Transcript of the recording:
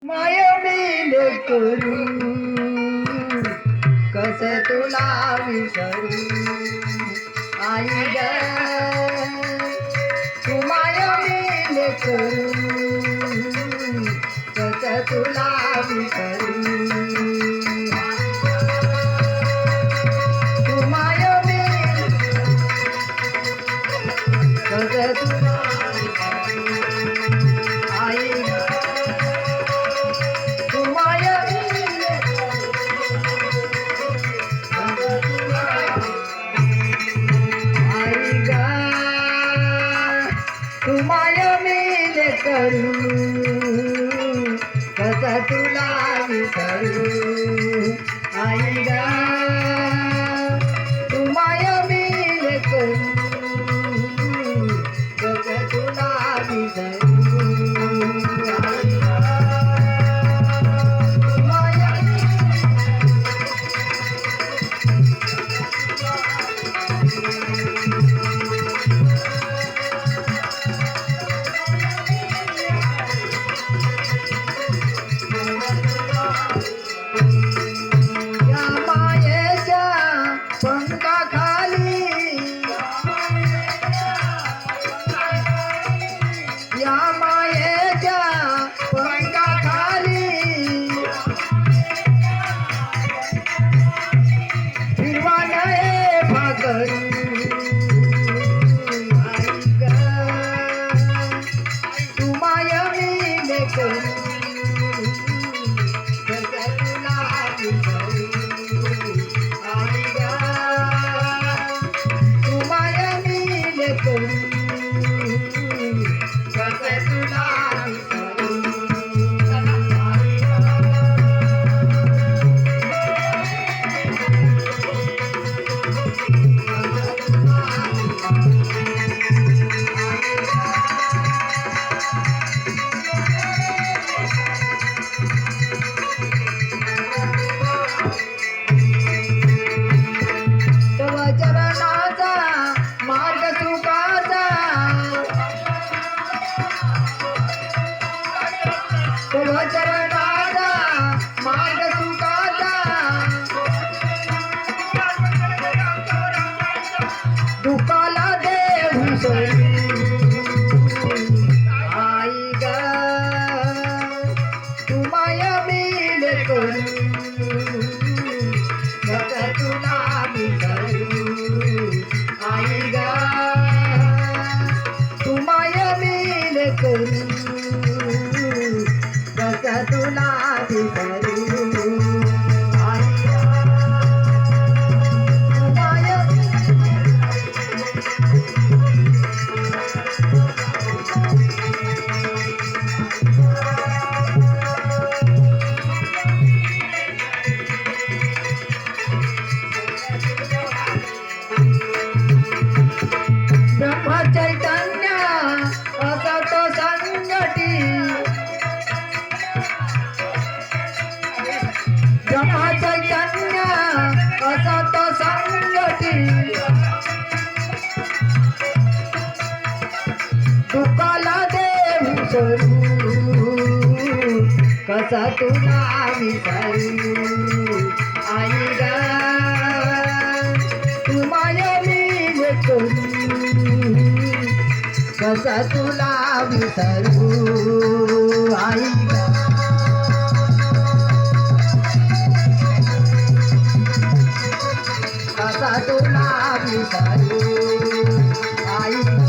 माया मेले करू कस तुला विसरू आई ग तू माया मेले करू कस तुला विसरू तू माया मेले कस तुला आई ग तू माया मेले करू कसा तुला विसरू आई ग तू माया मेले करू कसा तुला विसरू या मायेच्या पंखाखाली फिरवा नये भाकरी आई ग तू माया मेले करू कसा तुला विसरू आई ग तू माया मेले करू चरणाचा मार्ग सुखाचा तव चरणाचा मार्ग सुखाचा दुःखाला देव सोडू आई ग तू माया मेले करू कसा तुला विसरू आई ग तू माया मेले करू कसा तुला विसरू आई ग तू माया ब्रह्म चैतन्य असत संगती ब्रह्म चैतन्य असत संगती दुःखाला देव सोडू कसा तुला विसरू आई ग तू माया मेले करू कसा तुला विसरू आई ग कसा तुला विसरू आई